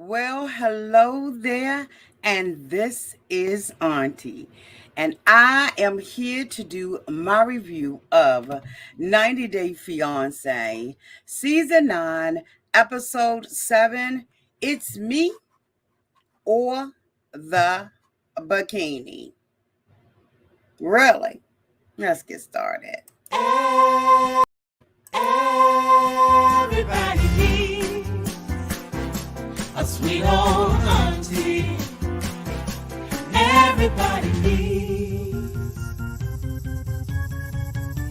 Well, hello there, and this is Auntie, and I am here to do my review of 90 Day Fiance, Season 9, Episode 7. It's me or the Bikini. Really? Let's get started. Everybody needs a sweet old auntie. Everybody needs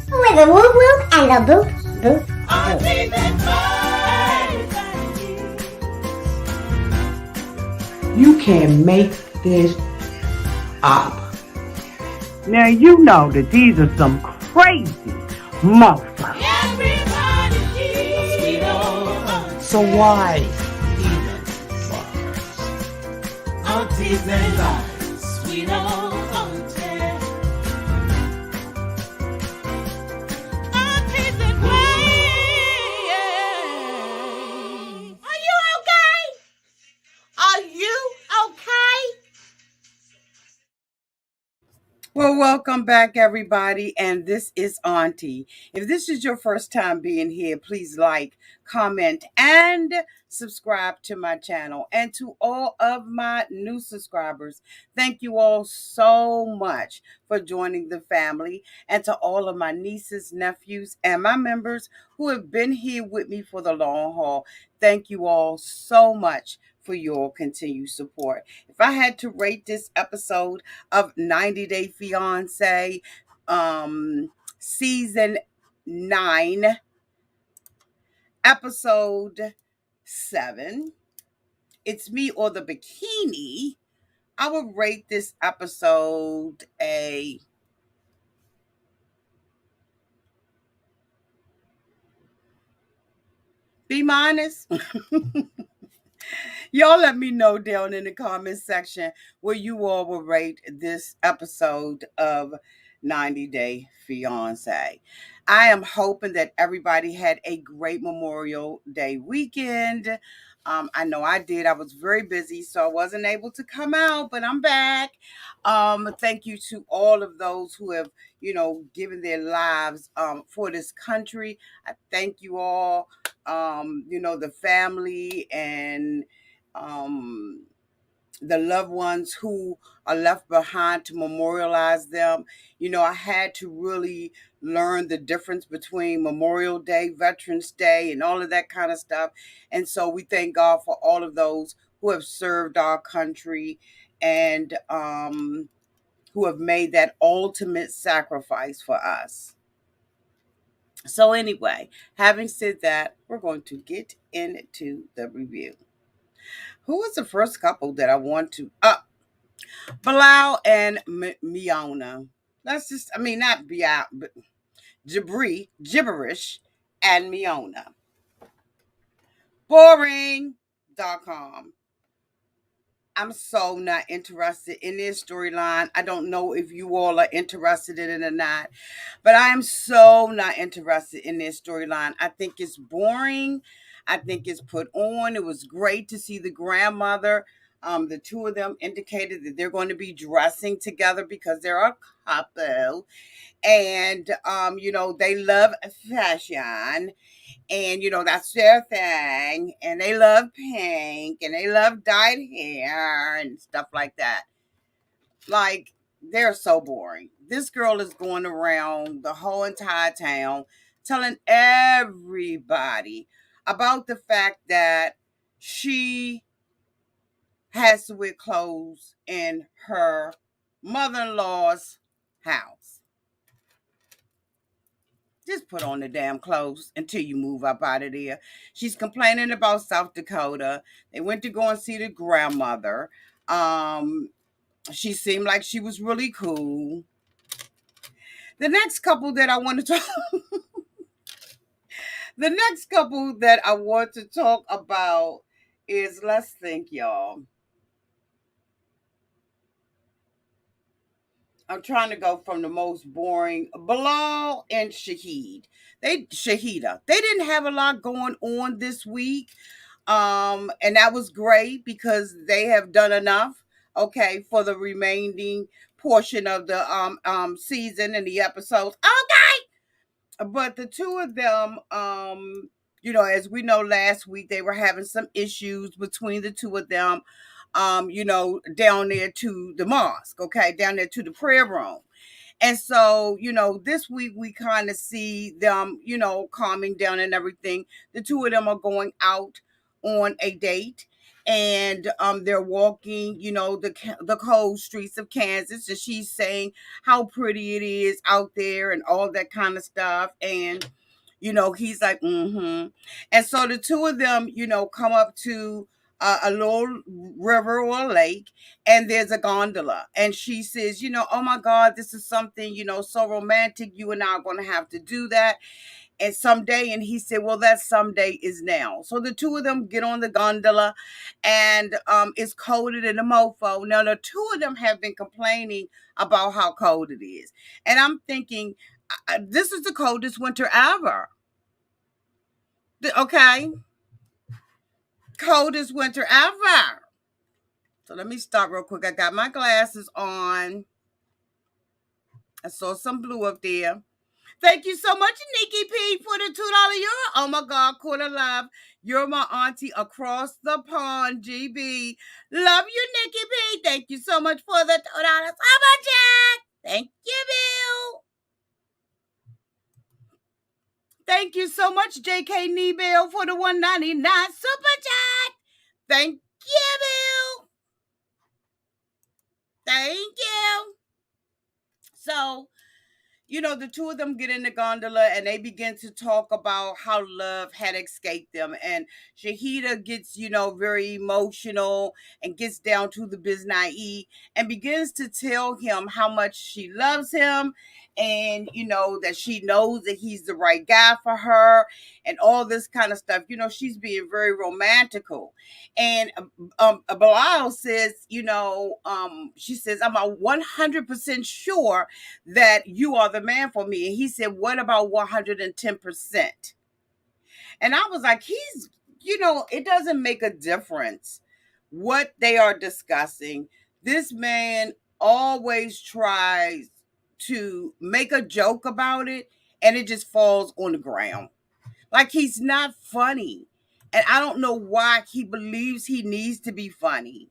with a whoop whoop and a boop boop auntie boop. that everybody needs. You can make this up. Now you know that these are some crazy motherfuckers. Everybody needs a sweet old auntie. So why even bother? Aunties and lies, sweet old auntie. Aunties that way. Are you okay? Are you okay? Well, welcome back, everybody, and this is Auntie. If this is your first time being here, please like, comment, and subscribe to my channel. And to all of my new subscribers, thank you all so much for joining the family. And to all of my nieces, nephews, and my members who have been here with me for the long haul, thank you all so much for your continued support. If I had to rate this episode of 90 Day Fiance, season 9, episode 7, It's Me or the Bikini, I would rate this episode a B minus. Y'all let me know down in the comment section where you all will rate this episode of 90 Day Fiance. I am hoping that everybody had a great Memorial Day weekend. I know I did. I was very busy, so I wasn't able to come out, but I'm back. Thank you to all of those who have, given their lives for this country. I thank you all. The family and um, the loved ones who are left behind to memorialize them. I had to really learn the difference between Memorial Day, Veterans Day, and all of that kind of stuff. And so we thank God for all of those who have served our country and who have made that ultimate sacrifice for us. So, anyway, having said that, we're going to get into the review. Who was the first couple that I want to? Blau and Miona. That's just, not be out, but gibberish, and Miona. Boring.com. I'm so not interested in this storyline. I don't know if you all are interested in it or not, but I am so not interested in this storyline. I think it's boring. I think it's put on. It was great to see the grandmother. The two of them indicated that they're going to be dressing together because they're a couple. And, they love fashion and that's their thing, and they love pink and they love dyed hair and stuff like that. Like, they're so boring. This girl is going around the whole entire town telling everybody about the fact that she has to wear clothes in her mother-in-law's house. Just put on the damn clothes until you move up out of there. She's complaining about South Dakota. They went to go and see the grandmother. She seemed like she was really cool. The next couple that I want to talk the next couple that I want to talk about is, let's think, y'all. I'm trying to go from the most boring. Bilal and Shaeeda. They didn't have a lot going on this week. And that was great because they have done enough, okay, for the remaining portion of the season and the episodes. Okay. But the two of them, as we know, last week they were having some issues between the two of them, down there to the mosque, okay, down there to the prayer room. And so, this week we kind of see them, calming down and everything. The two of them are going out on a date, and they're walking, the cold streets of Kansas, and she's saying how pretty it is out there and all that kind of stuff. And he's like, mm-hmm. And so the two of them, come up to a little river or a lake, and there's a gondola. And she says, oh my God, this is something, so romantic. You and I are going to have to do that. And someday, and he said, well, that someday is now. So the two of them get on the gondola, and it's coated in a mofo. Now, the two of them have been complaining about how cold it is. And I'm thinking, this is the coldest winter ever. Okay. Coldest winter ever. So let me stop real quick. I got my glasses on. I saw some blue up there. Thank you so much, Nikki P, for the $2 euro. Oh my God, quarter love. You're my auntie across the pond, GB. Love you, Nikki P. Thank you so much for the $2. How about Jack? Thank you, Bill. Thank you so much, JK Nebel, for the $1.99 super chat. Thank you, Bill. Thank you. So, the two of them get in the gondola and they begin to talk about how love had escaped them. And Shaeeda gets, very emotional and gets down to the business and begins to tell him how much she loves him, and, that she knows that he's the right guy for her and all this kind of stuff. She's being very romantical. And Bilal says, she says, I'm 100% sure that you are the man for me. And he said, what about 110%? And I was like, it doesn't make a difference what they are discussing. This man always tries to make a joke about it, and it just falls on the ground. Like, he's not funny. And I don't know why he believes he needs to be funny.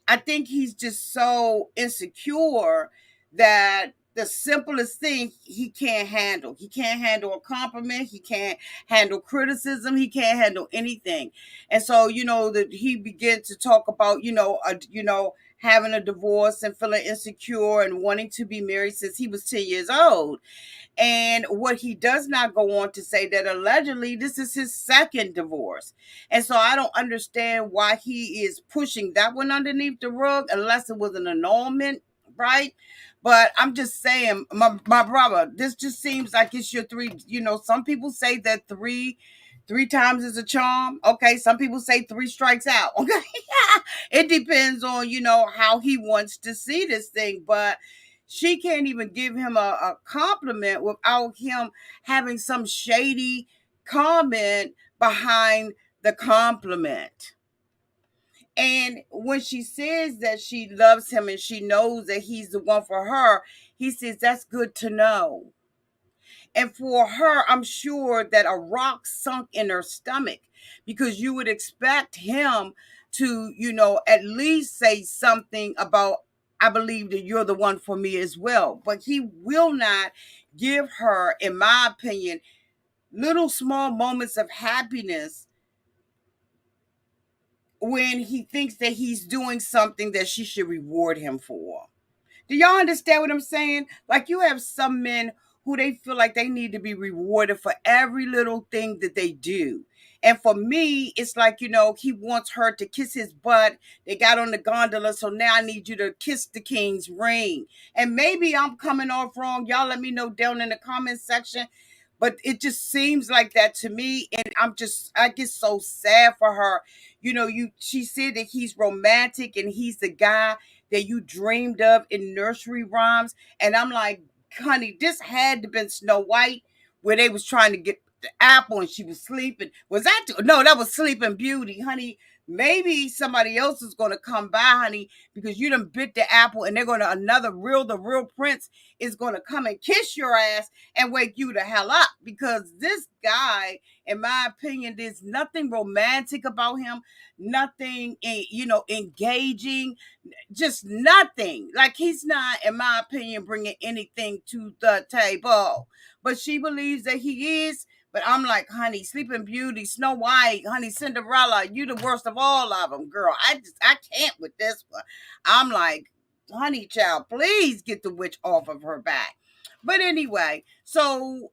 I think he's just so insecure that the simplest thing he can't handle. He can't handle a compliment. He can't handle criticism. He can't handle anything. And so, that he began to talk about, having a divorce and feeling insecure and wanting to be married since he was 10 years old. And what he does not go on to say that allegedly this is his second divorce. And so I don't understand why he is pushing that one underneath the rug unless it was an annulment, right? But I'm just saying, my brother, this just seems like it's your three. Some people say that three times is a charm. Okay, some people say three strikes out. Okay, it depends on how he wants to see this thing. But she can't even give him a compliment without him having some shady comment behind the compliment. And when she says that she loves him and she knows that he's the one for her, he says, that's good to know. And for her, I'm sure that a rock sunk in her stomach, because you would expect him to, at least say something about, I believe that you're the one for me as well. But he will not give her, in my opinion, little small moments of happiness when he thinks that he's doing something that she should reward him for. Do y'all understand what I'm saying? Like, you have some men who they feel like they need to be rewarded for every little thing that they do. And for me, it's like, he wants her to kiss his butt. They got on the gondola, so now I need you to kiss the king's ring. And maybe I'm coming off wrong. Y'all let me know down in the comment section. But it just seems like that to me. And I get so sad for her. She said that he's romantic and he's the guy that you dreamed of in nursery rhymes. And I'm like, honey, this had to been Snow White, where they was trying to get the apple and she was sleeping. Was that no? That was Sleeping Beauty, honey. Maybe somebody else is gonna come by, honey, because you done bit the apple, and they're gonna the real prince is gonna come and kiss your ass and wake you the hell up. Because this guy, in my opinion, there's nothing romantic about him, nothing, engaging, just nothing. Like he's not, in my opinion, bringing anything to the table. But she believes that he is. But I'm like, honey, Sleeping Beauty, Snow White, honey, Cinderella, you the worst of all of them, girl. I can't with this one. I'm like, honey, child, please get the witch off of her back. But anyway, so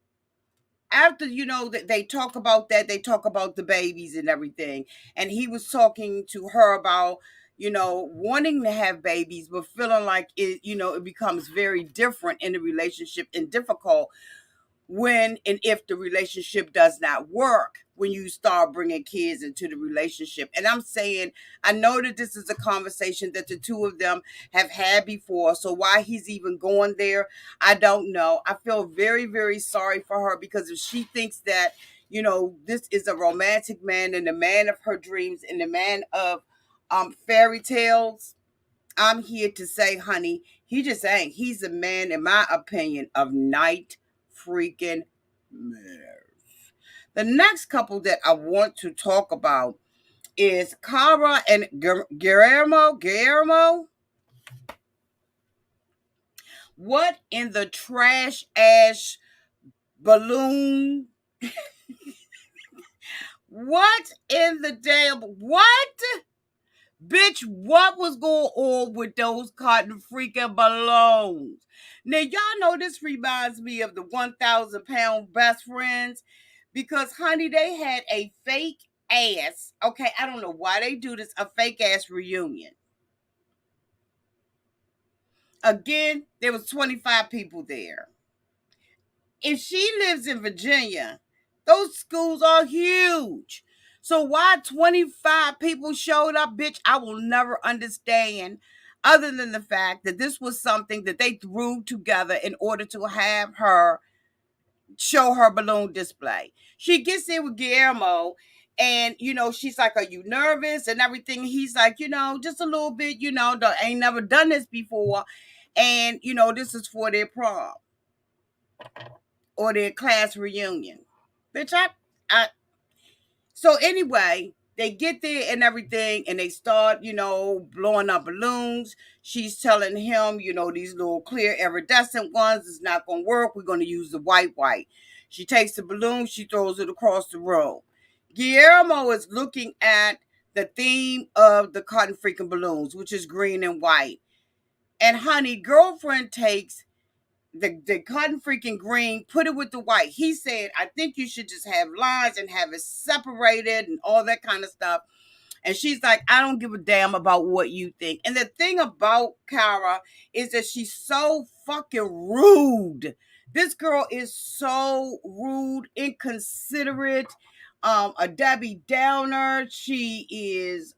after that they talk about that, they talk about the babies and everything, and he was talking to her about wanting to have babies but feeling like it becomes very different in the relationship and difficult when and if the relationship does not work when you start bringing kids into the relationship. And I'm saying, I know that this is a conversation that the two of them have had before, so why he's even going there, I don't know. I feel very, very sorry for her, because if she thinks that this is a romantic man and the man of her dreams and the man of fairy tales, I'm here to say, honey, he just ain't. He's a man, in my opinion, of night freaking nerve. The next couple that I want to talk about is Cara and Guillermo. Guillermo, what in the trash ash balloon? What in the damn what? Bitch, what was going on with those cotton freaking balloons? Now, y'all know this reminds me of the 1,000-pound best friends, because, honey, they had a fake ass, okay, I don't know why they do this, a fake ass reunion. Again, there was 25 people there. If she lives in Virginia, those schools are huge. So why 25 people showed up, bitch, I will never understand, other than the fact that this was something that they threw together in order to have her show her balloon display. She gets in with Guillermo, and she's like, are you nervous and everything? He's like, just a little bit, ain't never done this before. And this is for their prom or their class reunion. Bitch, I so anyway, they get there and everything, and they start, blowing up balloons. She's telling him, these little clear iridescent ones is not gonna work. We're gonna use the white. She takes the balloon, she throws it across the room. Guillermo is looking at the theme of the cotton freaking balloons, which is green and white. And honey, girlfriend takes the cotton freaking green, put it with the white. He said, I think you should just have lines and have it separated and all that kind of stuff. And she's like, I don't give a damn about what you think. And the thing about Cara is that she's so fucking rude. This girl is so rude, inconsiderate, a Debbie Downer. She is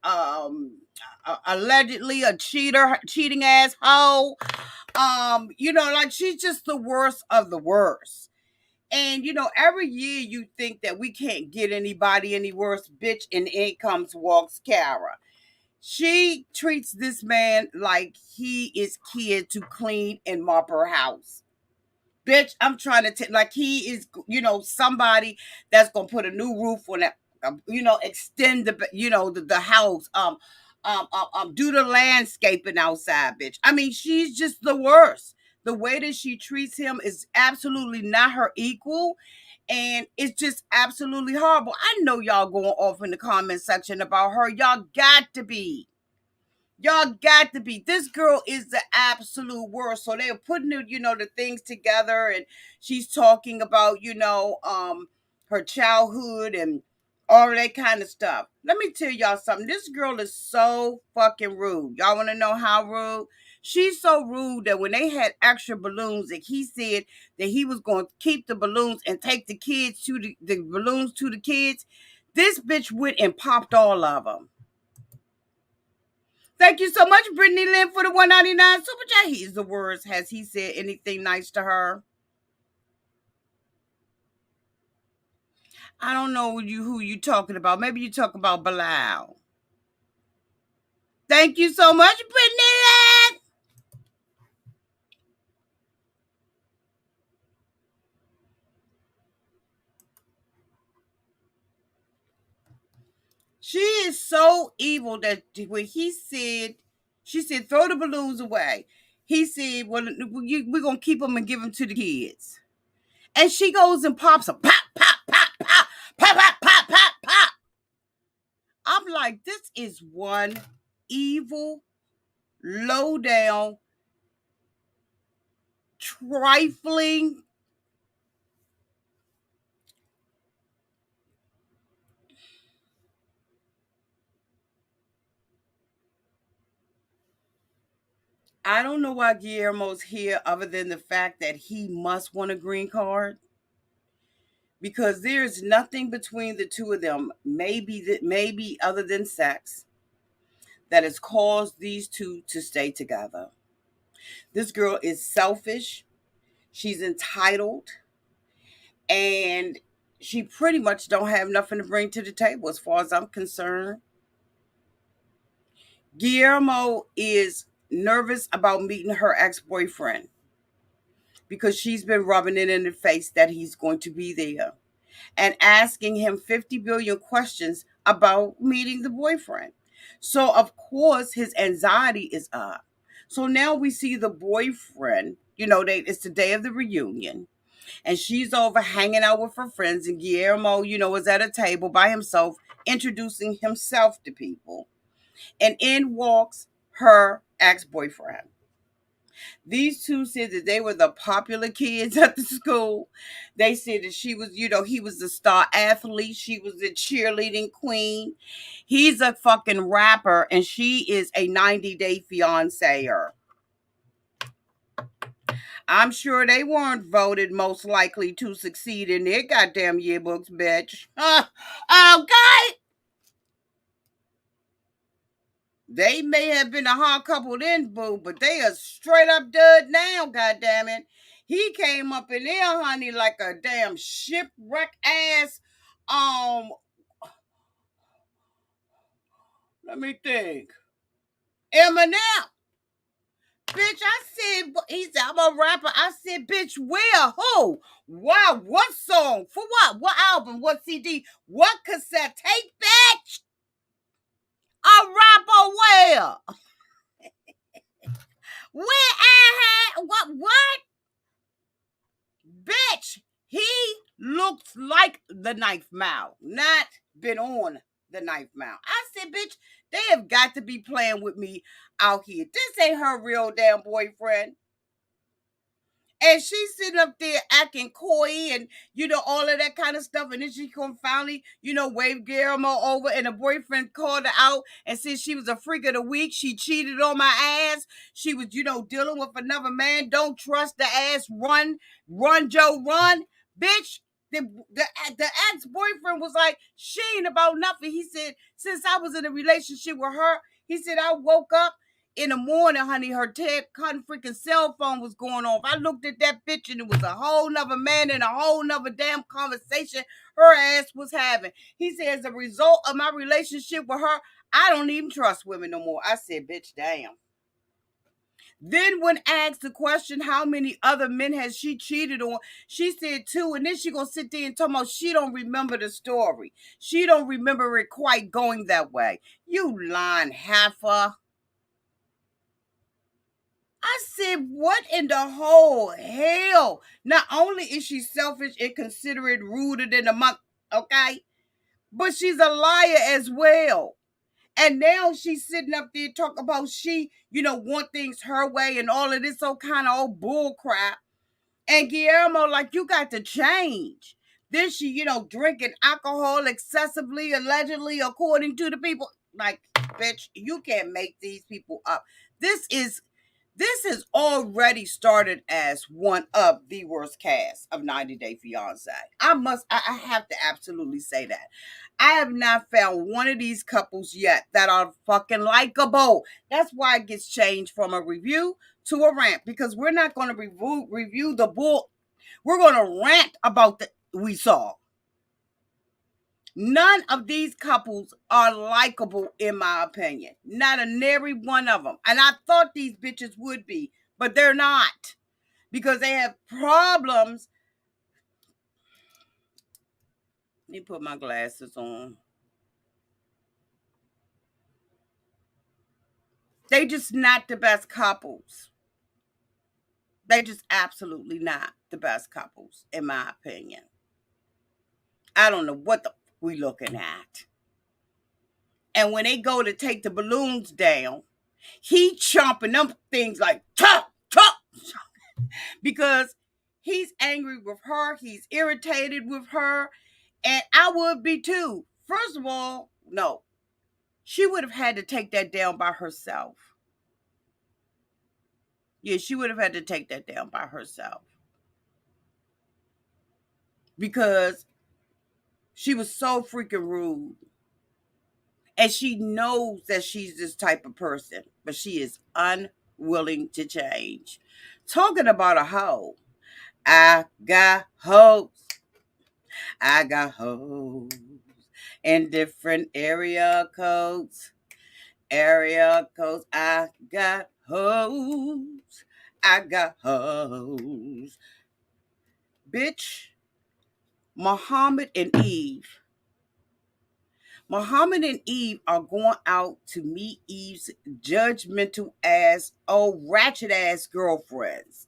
allegedly a cheating asshole. Like she's just the worst of the worst. And every year you think that we can't get anybody any worse, bitch, and in comes walks Cara. She treats this man like he is kid to clean and mop her house. Bitch, I'm trying to like he is, somebody that's gonna put a new roof on it, extend the house, do the landscaping outside, bitch. I mean, she's just the worst. The way that she treats him is absolutely not her equal. And it's just absolutely horrible. I know y'all going off in the comment section about her. Y'all got to be. Y'all got to be. This girl is the absolute worst. So they're putting the things together, and she's talking about, her childhood and all that kind of stuff. Let me tell y'all something. This girl is so fucking rude. Y'all want to know how rude? She's so rude that when they had extra balloons, and he said that he was going to keep the balloons and take the kids to the balloons to the kids, this bitch went and popped all of them. Thank you so much, Brittany Lynn, for the $1.99 super chat. He's the worst. Has he said anything nice to her? I don't know who you talking about. Maybe you talk about Bilal. Thank you so much, Biniyam. She is so evil that when she said, throw the balloons away. He said, well, we're going to keep them and give them to the kids. And she goes and pops them. Pop, pop, pop, pop, pop, pop, pop, pop, pop. I'm like, this is one evil, low down, trifling. I don't know why Guillermo's here other than the fact that he must want a green card because there's nothing between the two of them, maybe other than sex, that has caused these two to stay together. This girl is selfish, she's entitled, and she pretty much don't have nothing to bring to the table as far as I'm concerned. Guillermo is nervous about meeting her ex-boyfriend because she's been rubbing it in the face that he's going to be there and asking him 50 billion questions about meeting the boyfriend. So, of course, his anxiety is up. So now we see the boyfriend, it's the day of the reunion, and she's over hanging out with her friends, and Guillermo, is at a table by himself, introducing himself to people. And in walks her ex boyfriend. These two said that they were the popular kids at the school. They said that she was, he was the star athlete. She was the cheerleading queen. He's a fucking rapper, and she is a 90-day fianceer. I'm sure they weren't voted most likely to succeed in their goddamn yearbooks, bitch. Okay. They may have been a hot couple then, boo, but they are straight up dud now, goddammit. He came up in there, honey, like a damn shipwreck ass. Um, Let me think. Eminem. Bitch, I said, he said, I'm a rapper. I said, bitch, where? Who? Wow, what song? For what? What album? What CD? What cassette? Take bitch. A rapper where? Where I had what? Bitch, he looks like the Ninth Mile, not been on the Ninth Mile. I said, bitch, they have got to be playing with me out here. This ain't her real damn boyfriend. And she's sitting up there acting coy and, all of that kind of stuff. And then she come finally, wave Guillermo over. And the boyfriend called her out and said she was a freak of the week. She cheated on my ass. She was, dealing with another man. Don't trust the ass. Run, Joe, run. Bitch, the ex-boyfriend was like, she ain't about nothing. He said, since I was in a relationship with her, he said, I woke up in the morning, honey, her cotton freaking cell phone was going off. I looked at that bitch and it was a whole nother man and a whole nother damn conversation her ass was having. He said, as a result of my relationship with her, I don't even trust women no more. I said, bitch, damn. Then when asked the question, how many other men has she cheated on? She said two. And then she gonna sit there and talk about she don't remember the story. She don't remember it quite going that way. You lying heifer. I said, what in the whole hell? Not only is she selfish, inconsiderate, ruder than a month, okay? But she's a liar as well. And now she's sitting up there talking about she, want things her way and all of this old kind of old bull crap. And Guillermo, like, you got to change. Then she, drinking alcohol excessively, allegedly, according to the people. Like, bitch, you can't make these people up. This has already started as one of the worst casts of 90 Day Fiance. I have to absolutely say that. I have not found one of these couples yet that are fucking likable. That's why it gets changed from a review to a rant, because we're not going to review the bull. We're going to rant about the we saw. None of these couples are likable, in my opinion. Not a nary one of them. And I thought these bitches would be, but they're not. Because they have problems. Let me put my glasses on. They just not the best couples. They just absolutely not the best couples, in my opinion. I don't know what the we looking at. And when they go to take the balloons down, he chomping them things like chop, chop, because he's angry with her. He's irritated with her. And I would be too. First of all, no, she would have had to take that down by herself. Yeah, she would have had to take that down by herself. Because she was so freaking rude. And she knows that she's this type of person, but she is unwilling to change. Talking about a hoe. I got hoes. I got hoes in different area codes. Area codes. I got hoes. I got hoes. Bitch, Mohamed and Yve. Mohamed and Yve are going out to meet Yve's judgmental ass, ratchet ass girlfriends.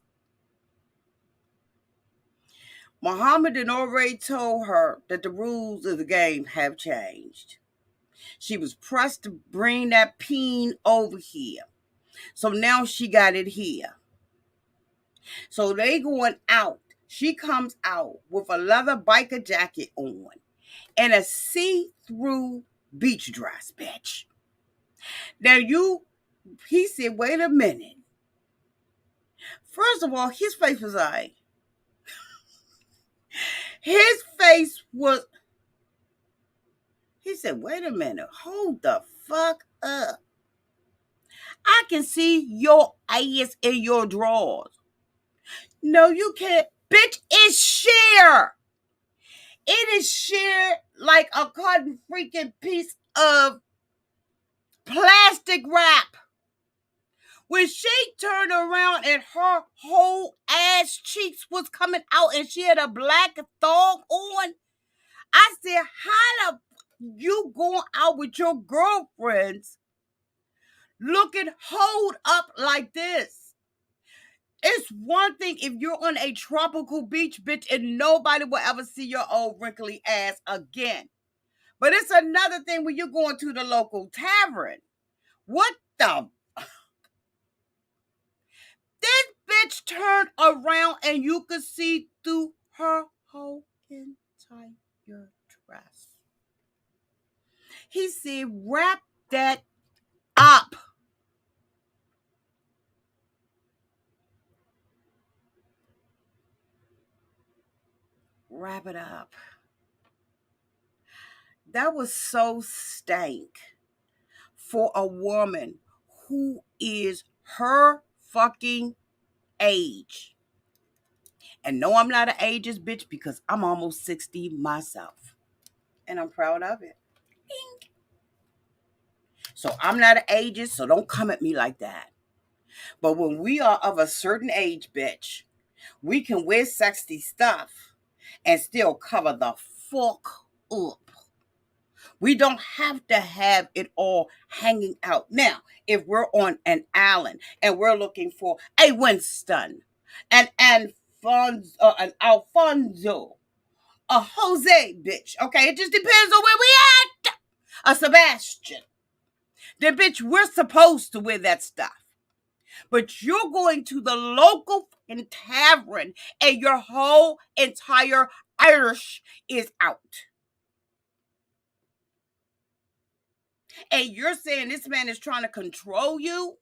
Mohamed had already told her that the rules of the game have changed. She was pressed to bring that peen over here. So now she got it here. So they going out. She comes out with a leather biker jacket on and a see-through beach dress, bitch. Now he said, wait a minute. First of all, his face was like, he said, wait a minute, hold the fuck up. I can see your ass in your drawers. No, you can't. Bitch, it's sheer. It is sheer like a cotton freaking piece of plastic wrap. When she turned around and her whole ass cheeks was coming out and she had a black thong on, I said, how the you going out with your girlfriends looking hold up like this? It's one thing if you're on a tropical beach, bitch, and nobody will ever see your old wrinkly ass again. But it's another thing when you're going to the local tavern. What the? This bitch turned around and you could see through her whole entire dress. He said, wrap that up. Wrap it up. That was so stank for a woman who is her fucking age. And no, I'm not an ageist bitch because I'm almost 60 myself. And I'm proud of it. So I'm not an ageist, so don't come at me like that. But when we are of a certain age, bitch, we can wear sexy stuff and still cover the fuck up. We don't have to have it all hanging out. Now, if we're on an island and we're looking for a Winston, an Alfonso, a Jose, bitch, okay? It just depends on where we at. A Sebastian. Then, bitch, we're supposed to wear that stuff. But you're going to the local tavern and your whole entire Irish is out. And you're saying this man is trying to control you?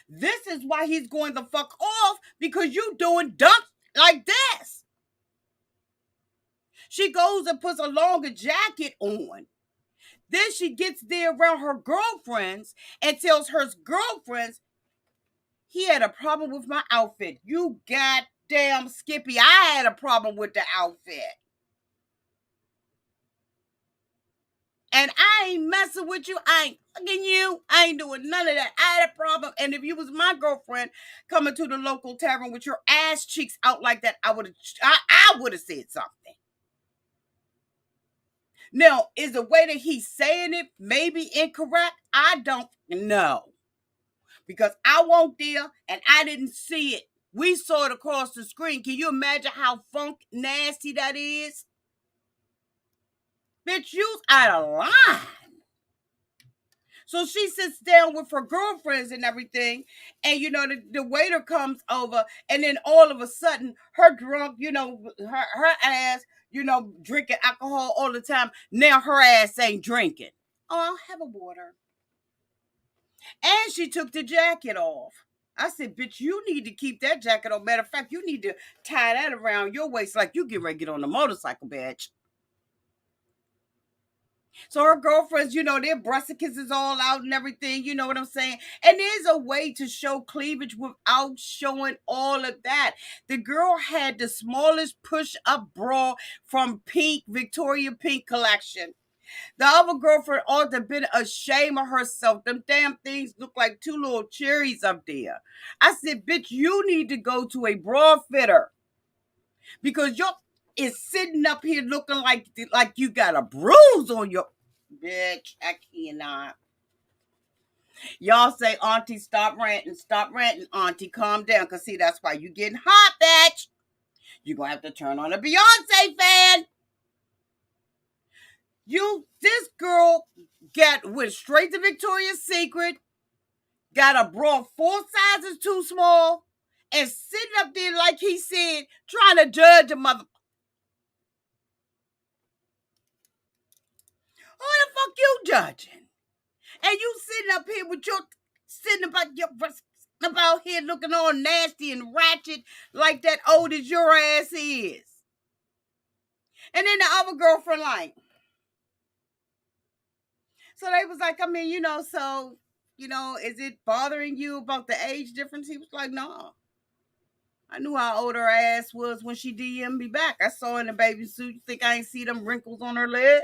This is why he's going the fuck off, because you doing dumb like this. She goes and puts a longer jacket on. Then she gets there around her girlfriends and tells her girlfriends, he had a problem with my outfit. You goddamn Skippy, I had a problem with the outfit. And I ain't messing with you. I ain't fucking you. I ain't doing none of that. I had a problem. And if you was my girlfriend coming to the local tavern with your ass cheeks out like that, I would have said something. Now, is the way that he's saying it maybe incorrect? I don't know. Because I wasn't there and I didn't see it. We saw it across the screen. Can you imagine how funk nasty that is? Bitch, you's out of line. So she sits down with her girlfriends and everything. And, the waiter comes over. And then all of a sudden, her drunk, her ass, drinking alcohol all the time. Now her ass ain't drinking. Oh, I'll have a water. And she took the jacket off. I said, bitch, you need to keep that jacket on. Matter of fact, you need to tie that around your waist like you get ready to get on the motorcycle, bitch. So her girlfriends, their breasticles is all out and everything, you know what I'm saying? And there's a way to show cleavage without showing all of that. The girl had the smallest push-up bra from Victoria Pink collection. The other girlfriend ought to have been ashamed of herself. Them damn things look like two little cherries up there. I said, bitch, you need to go to a bra fitter because your is sitting up here looking like you got a bruise on your bitch. I cannot. Y'all say, Auntie, stop ranting, Auntie, calm down. Cause see, that's why you getting hot, bitch. You're gonna have to turn on a Beyonce fan. This girl went straight to Victoria's Secret, got a bra 4 sizes too small, and sitting up there like he said, trying to judge a mother. Who the fuck you judging? And you sitting up here with about here looking all nasty and ratchet like that old as your ass is. And then the other girlfriend like, so they was like, is it bothering you about the age difference? He was like, no. I knew how old her ass was when she DM'd me back. I saw her in a baby suit. You think I ain't see them wrinkles on her leg?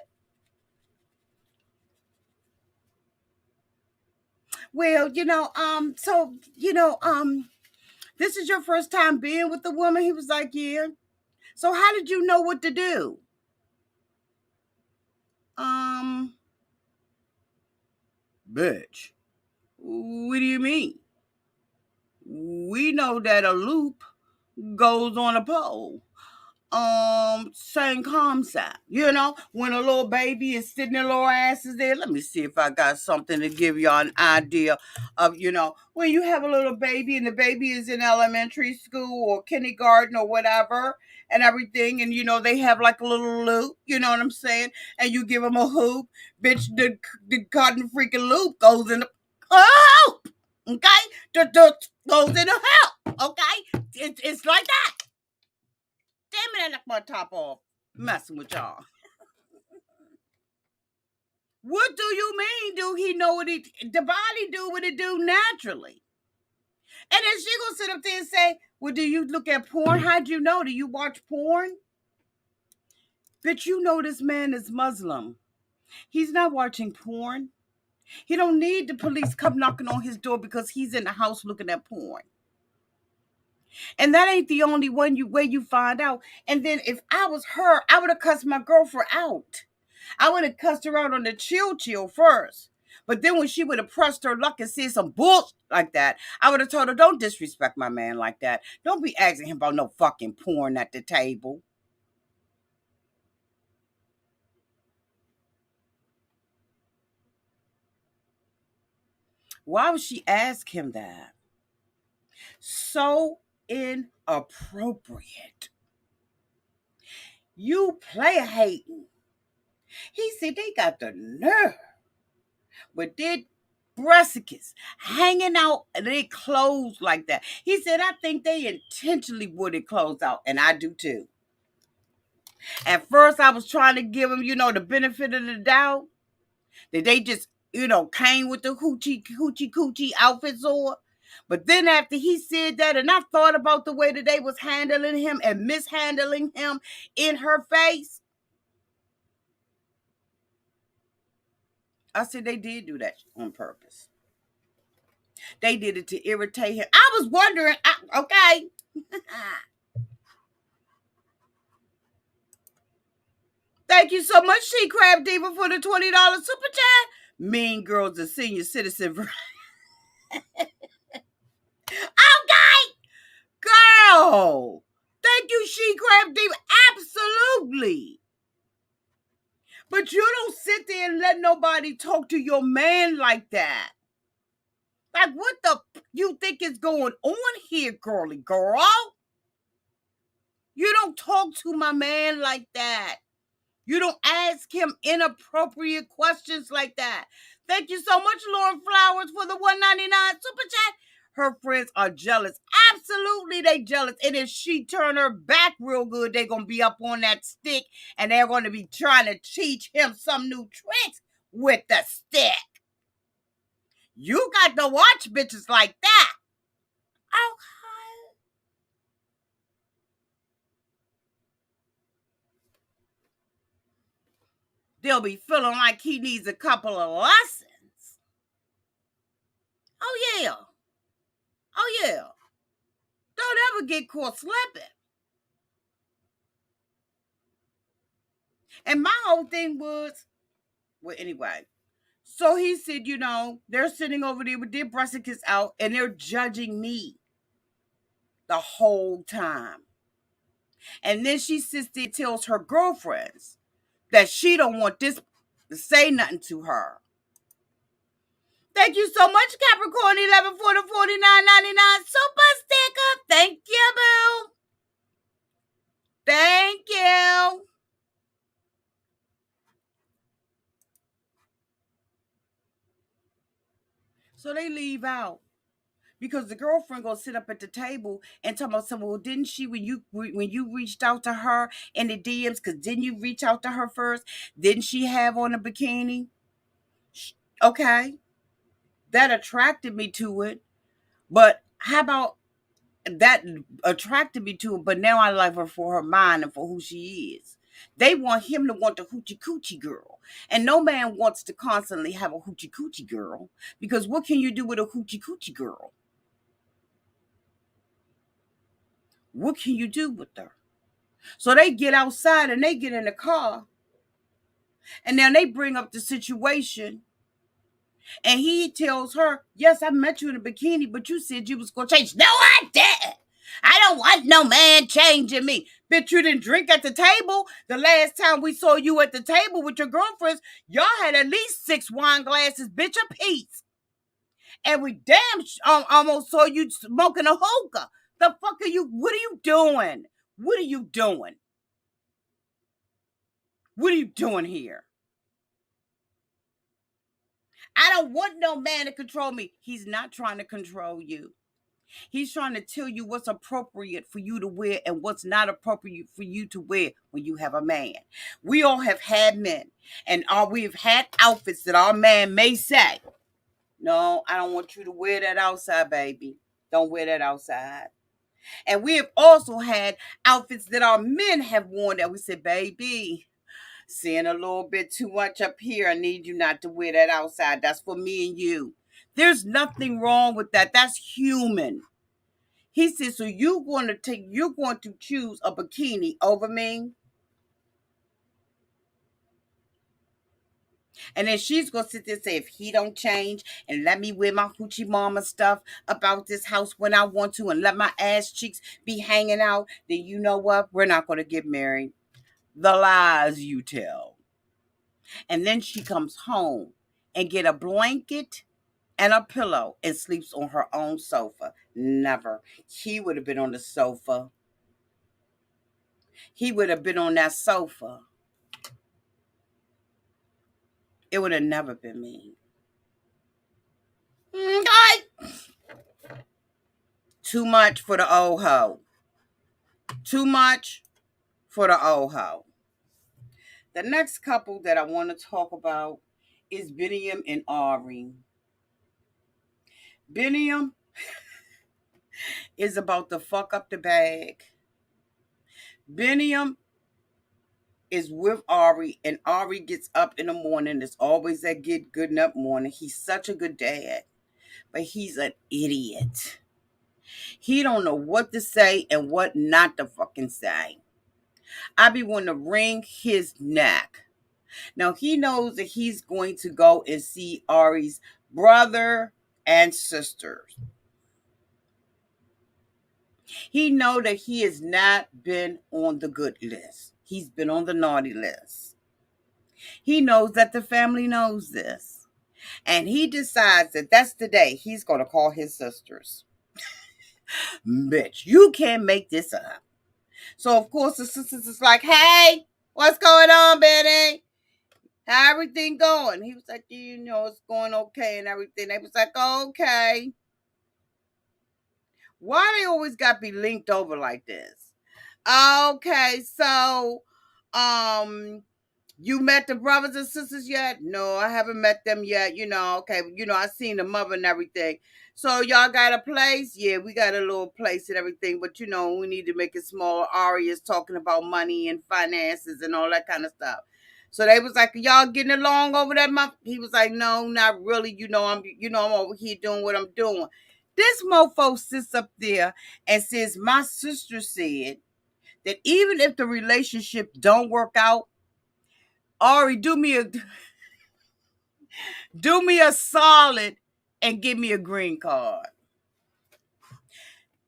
Well, this is your first time being with the woman? He was like, yeah. So how did you know what to do? Bitch. What do you mean? We know that a loop goes on a pole. Same concept. When a little baby is sitting, their little asses there. Let me see if I got something to give y'all an idea of, when you have a little baby and the baby is in elementary school or kindergarten or whatever and everything, and they have like a little loop, you know what I'm saying? And you give them a hoop, bitch, the cotton freaking loop goes in the hoop, okay? The goes in the hoop, okay? It's like that. Damn it, I knocked my top off. Messing with y'all. What do you mean? Do he know what the body do what it do naturally? And then she gonna sit up there and say, well, do you look at porn? How'd you know? Do you watch porn? Bitch, you know this man is Muslim. He's not watching porn. He don't need the police come knocking on his door because he's in the house looking at porn. And that ain't the only way you find out. And then if I was her, I would have cussed my girlfriend out. I would have cussed her out on the chill first. But then when she would have pressed her luck and said some bullshit like that, I would have told her, don't disrespect my man like that. Don't be asking him about no fucking porn at the table. Why would she ask him that? So inappropriate. You player hating. He said they got the nerve with their breastics hanging out and they clothes like that. He said, I think they intentionally wore their clothes out, and I do too. At first, I was trying to give him, the benefit of the doubt that they just, came with the hoochie outfits on. But then after he said that, and I thought about the way that they was handling him and mishandling him in her face, I said they did do that on purpose. They did it to irritate him. I was wondering, okay. Thank you so much, She Crab Diva, for the $20 super chat. Mean Girls, the senior citizen. Okay, girl. Thank you, She Crab Diva. Absolutely. But you don't sit there and let nobody talk to your man like that. Like, what the you think is going on here, girly girl? You don't talk to my man like that. You don't ask him inappropriate questions like that. Thank you so much, Lauren Flowers, for the $1.99 super chat. Her friends are jealous. Absolutely, they jealous. And if she turn her back real good, they're going to be up on that stick and they're going to be trying to teach him some new tricks with the stick. You got to watch bitches like that. Okay. They'll be feeling like he needs a couple of lessons. Oh, yeah. Oh, yeah. Don't ever get caught slipping. And my whole thing was, well, anyway. So he said, they're sitting over there with their brassicas out and they're judging me the whole time. And then she sits there and tells her girlfriends that she don't want this to say nothing to her. Thank you so much, Capricorn 11 for the $49.99 super sticker. Thank you, boo. Thank you. So they leave out because the girlfriend gonna sit up at the table and talk about something. Well, didn't she when you reached out to her in the DMs? Because didn't you reach out to her first? Didn't she have on a bikini? Okay, that attracted me to it. But how about that attracted me to it? But now I like her for her mind and for who she is. They want him to want the hoochie coochie girl. And no man wants to constantly have a hoochie coochie girl. Because what can you do with a hoochie coochie girl? What can you do with her? So they get outside and they get in the car. And then they bring up the situation. And he tells her, yes, I met you in a bikini, but you said you was going to change. No, I didn't. I don't want no man changing me. Bitch, you didn't drink at the table. The last time we saw you at the table with your girlfriends, y'all had at least 6 wine glasses, bitch, apiece. And we almost saw you smoking a hookah. The fuck are you? What are you doing? What are you doing? What are you doing here? I don't want no man to control me. He's not trying to control you. He's trying to tell you what's appropriate for you to wear and what's not appropriate for you to wear when you have a man. We all have had men, and we've had outfits that our man may say, no, I don't want you to wear that outside, baby. Don't wear that outside. And we have also had outfits that our men have worn that we said, baby, seeing a little bit too much up here. I need you not to wear that outside. That's for me and you. There's nothing wrong with that. That's human. He said, so you're going to choose a bikini over me? And then she's going to sit there and say, if he don't change and let me wear my hoochie mama stuff about this house when I want to and let my ass cheeks be hanging out, then you know what? We're not going to get married. The lies you tell. And then she comes home and get a blanket and a pillow and sleeps on her own sofa. Never. He would have been on the sofa. He would have been on that sofa. It would have never been me. Okay. Too much for the old hoe. Too much for the old hoe. The next couple that I want to talk about is Biniyam and Ari. Biniyam is about to fuck up the bag. Biniyam is with Ari, and Ari gets up in the morning. It's always that good enough morning. He's such a good dad, but he's an idiot. He don't know what to say and what not to fucking say. I be wanting to wring his neck. Now he knows that he's going to go and see Ari's brother and sisters. He know that he has not been on the good list. He's been on the naughty list. He knows that the family knows this. And he decides that that's the day he's going to call his sisters. Bitch, you can't make this up. So, of course, the sisters is like, hey, what's going on, Benny? How everything going? He was like, it's going okay and everything. They was like, okay. Why they always got to be linked over like this? Okay, so, you met the brothers and sisters yet? No, I haven't met them yet. Okay, I seen the mother and everything. So y'all got a place? Yeah, we got a little place and everything, but we need to make it small. Ari is talking about money and finances and all that kind of stuff. So they was like, y'all getting along over that month? He was like, no, not really. I'm over here doing what I'm doing. This mofo sits up there and says, my sister said that even if the relationship don't work out, Ari, do me a solid and give me a green card.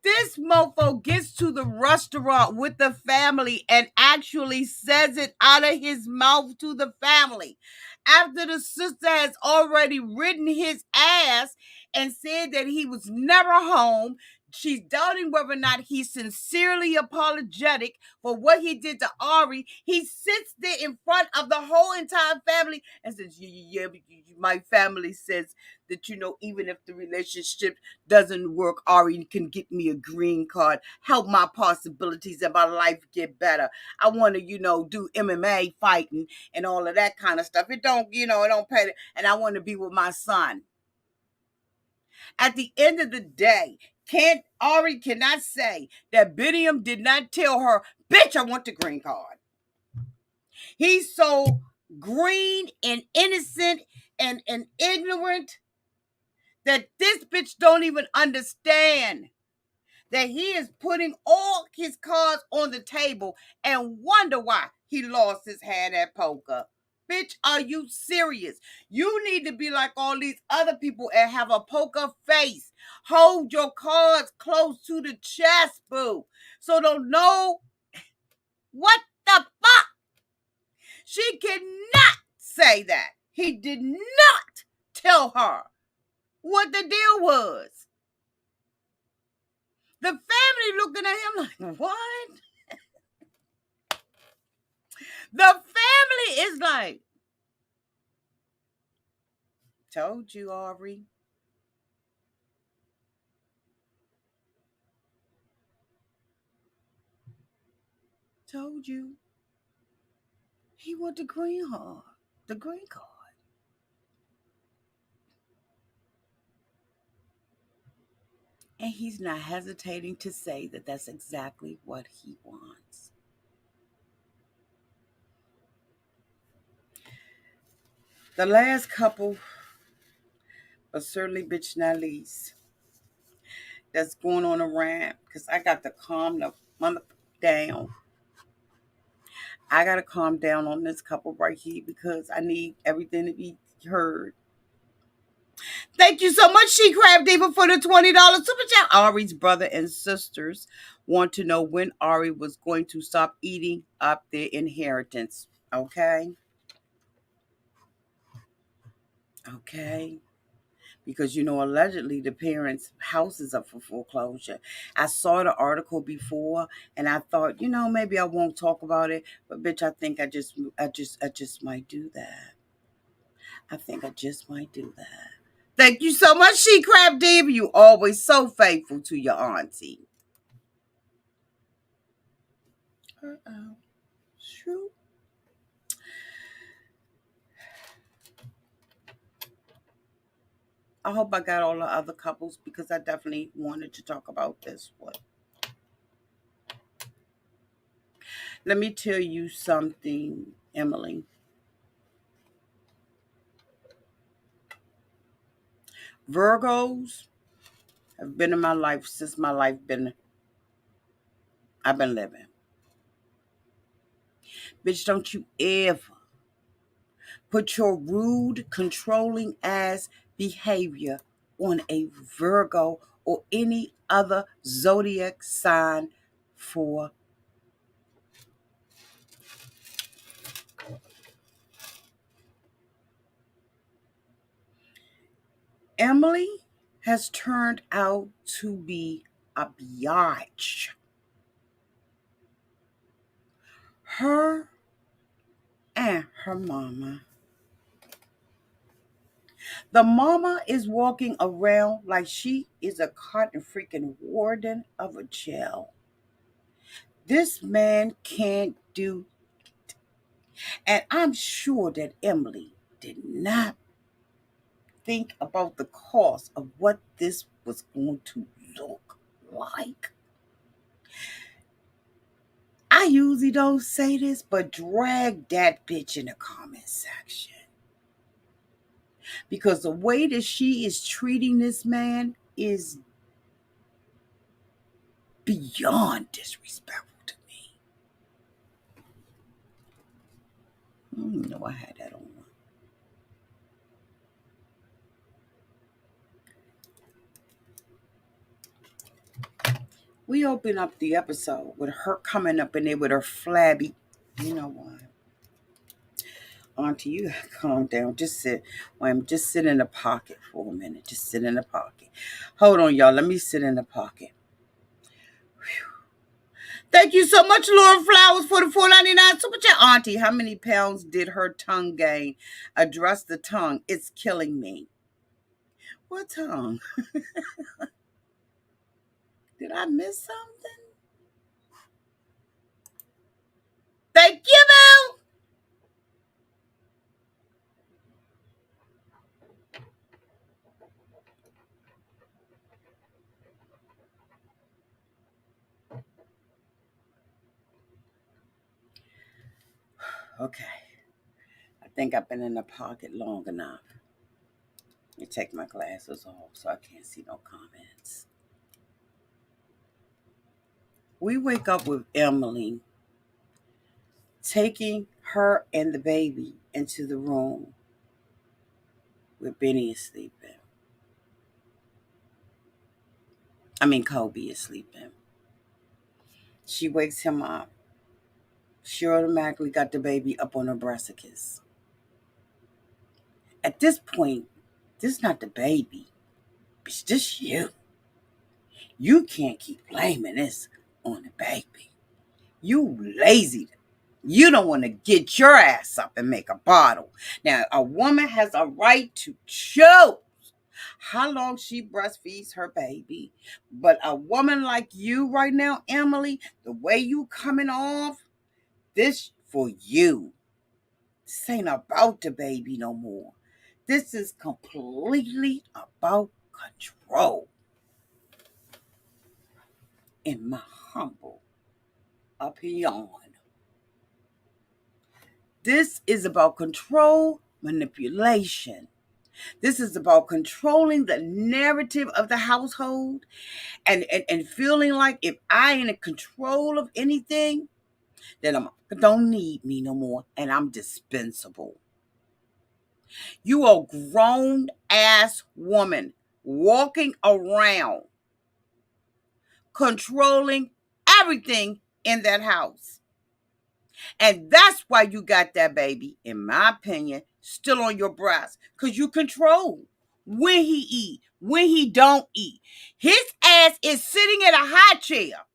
This mofo gets to the restaurant with the family and actually says it out of his mouth to the family. After the sister has already ridden his ass and said that he was never home, she's doubting whether or not he's sincerely apologetic for what he did to Ari. He sits there in front of the whole entire family and says, yeah, my family says that, even if the relationship doesn't work, Ari can get me a green card, help my possibilities in my life get better. I want to, do MMA fighting and all of that kind of stuff. It don't pay. And I want to be with my son. At the end of the day, Ari cannot say that Biniyam did not tell her, bitch, I want the green card. He's so green and innocent and ignorant that this bitch don't even understand that he is putting all his cards on the table and wonder why he lost his hand at poker. Bitch, are you serious? You need to be like all these other people and have a poker face. Hold your cards close to the chest, boo. So don't know what the fuck. She cannot say that. He did not tell her what the deal was. The family looking at him like, what? The family is like, told you, Ari. Told you. He want the green card. The green card. And he's not hesitating to say that that's exactly what he wants. The last couple, but certainly bitch not least, that's going on a rant, because I got to calm the mother down. I got to calm down on this couple right here because I need everything to be heard. Thank you so much, She Crab Diva, for the $20 super chat. Ari's brother and sisters want to know when Ari was going to stop eating up their inheritance. Okay? Okay? Because, allegedly the parents' house is up for foreclosure. I saw the article before and I thought, maybe I won't talk about it. But bitch, I think I just might do that. I think I just might do that. Thank you so much, She Crab Diva. You always so faithful to your auntie. Uh-oh. Shoot. I hope I got all the other couples because I definitely wanted to talk about this one. Let me tell you something, Emily. Virgos have been in my life since my life been I've been living. Bitch, don't you ever put your rude, controlling ass behavior on a Virgo or any other zodiac sign for Emily has turned out to be a biatch. Her and her mama. The mama is walking around like she is a cotton freaking warden of a jail. This man can't do, and I'm sure that Emily did not think about the cost of what this was going to look like. I usually don't say this, but drag that bitch in the comment section. Because the way that she is treating this man is beyond disrespectful to me. I didn't know I had that on. We open up the episode with her coming up in there with her flabby. You know what? Auntie, you gotta calm down. Just sit. Just sit in the pocket for a minute. Just sit in the pocket. Hold on, y'all. Let me sit in the pocket. Thank you so much, Laura Flowers, for the $4.99 super chat. Auntie, how many pounds did her tongue gain? Address the tongue. It's killing me. What tongue? Did I miss something? Thank you, Boo. Okay. I think I've been in the pocket long enough. Let me take my glasses off so I can't see no comments. We wake up with Emily taking her and the baby into the room where Benny is sleeping. Kobe is sleeping. She wakes him up. She automatically got the baby up on her breast a kiss. At this point, this is not the baby. It's just you. You can't keep blaming this on the baby. You lazy. You don't want to get your ass up and make a bottle. Now, a woman has a right to choose how long she breastfeeds her baby. But a woman like you right now, Emily, the way you coming off, this for you. This ain't about the baby no more. This is completely about control. In my humble opinion. This is about control, manipulation. This is about controlling the narrative of the household and feeling like if I ain't in control of anything, then I don't need me no more and I'm dispensable. You are a grown ass woman walking around controlling everything in that house. And that's why you got that baby, in my opinion, still on your breast. Because you control when he eat, when he don't eat. His ass is sitting in a high chair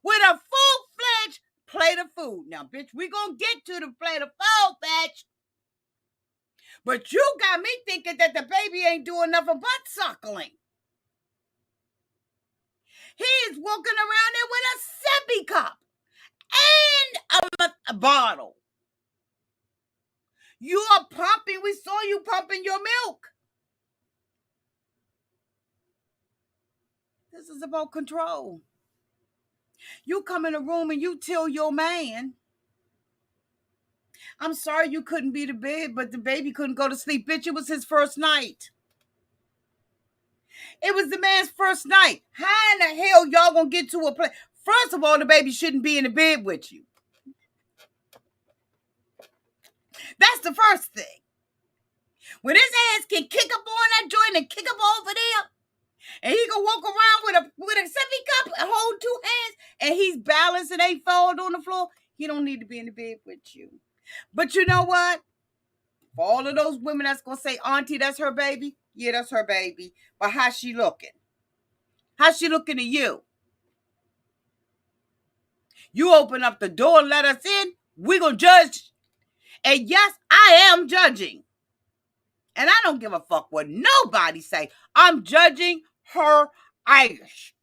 with a full-fledged plate of food. Now, bitch, we gonna get to the plate of food, bitch. But you got me thinking that the baby ain't doing nothing but suckling. He is walking around there with a sippy cup and a bottle. You are pumping. We saw you pumping your milk. This is about control. You come in a room and you tell your man, I'm sorry you couldn't be to bed, but the baby couldn't go to sleep. Bitch, it was his first night. It was the man's first night. How in the hell y'all gonna get to a place? First of all, the baby shouldn't be in the bed with you. That's the first thing. When his ass can kick up on that joint and kick up over there, and he can walk around with a sippy cup and hold two hands, and he's balanced and ain't falling on the floor, he don't need to be in the bed with you. But you know what? For all of those women that's gonna say, Auntie, that's her baby. Yeah, that's her baby. But how's she looking? How's she looking to you? You open up the door and let us in, we gonna judge. And yes, I am judging. And I don't give a fuck what nobody say. I'm judging her Irish.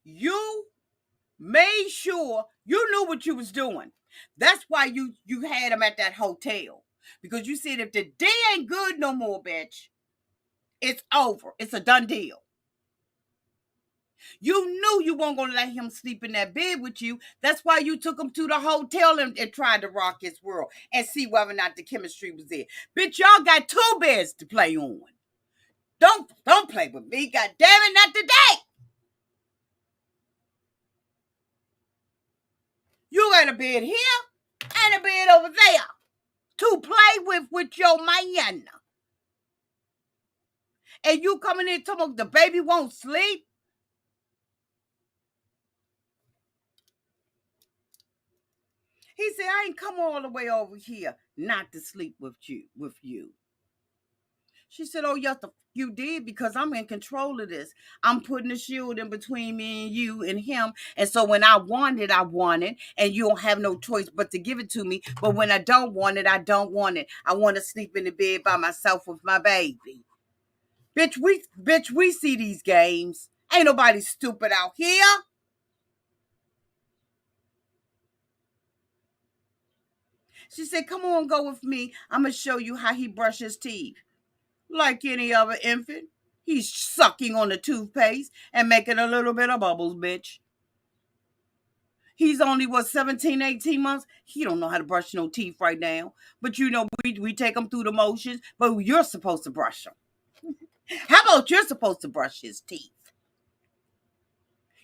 You made sure you knew what you was doing. That's why you had him at that hotel. Because you said if the day ain't good no more, bitch, it's over. It's a done deal. You knew you weren't going to let him sleep in that bed with you. That's why you took him to the hotel and tried to rock his world and see whether or not the chemistry was there. Bitch, y'all got two beds to play on. Don't play with me. God damn it, not today. You got a bed here and a bed over there to play with your man. And you coming in talking about the baby won't sleep? He said, I ain't come all the way over here not to sleep with you. She said, oh, yes, you did, because I'm in control of this. I'm putting a shield in between me and you and him. And so when I want it, and you don't have no choice but to give it to me. But when I don't want it, I don't want it. I want to sleep in the bed by myself with my baby. Bitch, we see these games. Ain't nobody stupid out here. She said, come on, go with me. I'm going to show you how he brushes his teeth. Like any other infant, he's sucking on the toothpaste and making a little bit of bubbles, bitch. He's only, 17, 18 months? He don't know how to brush no teeth right now. But you know, we take him through the motions, but you're supposed to brush them. How about you're supposed to brush his teeth?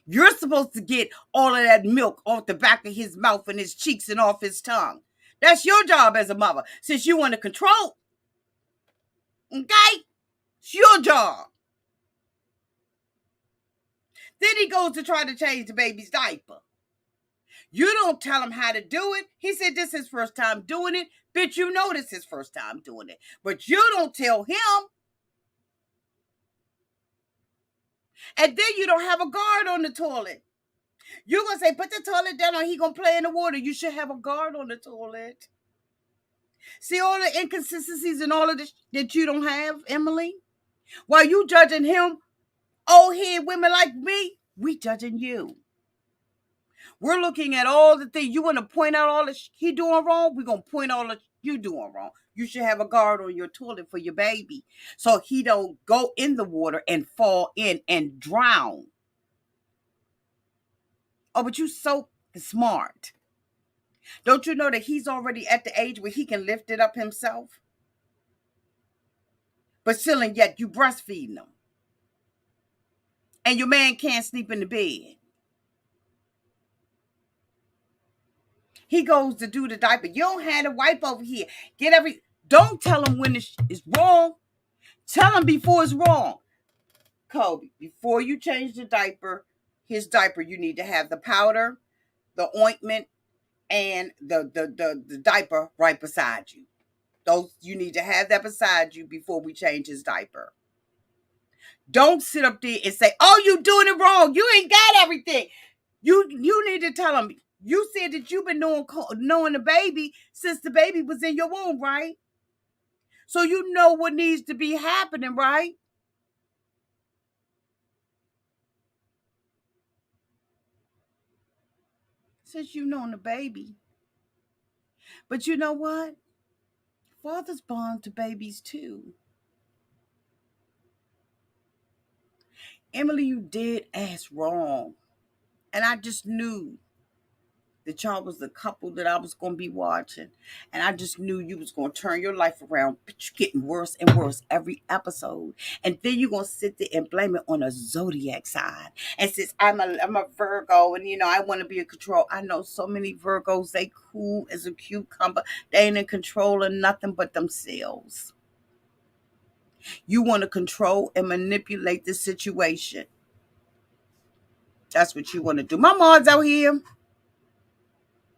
You're supposed to get all of that milk off the back of his mouth and his cheeks and off his tongue. That's your job as a mother, since you want to control. Okay? It's your job. Then he goes to try to change the baby's diaper. You don't tell him how to do it. He said this is his first time doing it. Bitch, you know this is his first time doing it. But you don't tell him. And then you don't have a guard on the toilet. You're going to say, put the toilet down or he going to play in the water. You should have a guard on the toilet. See all the inconsistencies and all of this that you don't have, Emily? While you judging him, old head women like me, we judging you. We're looking at all the things. You want to point out all the he doing wrong? We're going to point all the you doing wrong. You should have a guard on your toilet for your baby so he don't go in the water and fall in and drown. Oh, but you so smart. Don't you know that he's already at the age where he can lift it up himself? But still and yet you breastfeeding him. And your man can't sleep in the bed. He goes to do the diaper. You don't have to wipe over here. Don't tell him when it's wrong. Tell him before it's wrong. Kobe, before you change his diaper, you need to have the powder, the ointment, and the diaper right beside you. Those you need to have that beside you before we change his diaper. Don't sit up there and say, oh, you doing it wrong. You ain't got everything. You need to tell him. You said that you've been knowing the baby since the baby was in your womb, right? So you know what needs to be happening, right? Since you known the baby. But you know what? Fathers bond to babies too. Emily, you did ask wrong. And I just knew that y'all was the couple that I was going to be watching. And I just knew you was going to turn your life around. But you're getting worse and worse every episode. And then you're going to sit there and blame it on a zodiac sign. And since I'm a Virgo and, I want to be in control. I know so many Virgos, they cool as a cucumber. They ain't in control of nothing but themselves. You want to control and manipulate the situation. That's what you want to do. My mom's out here.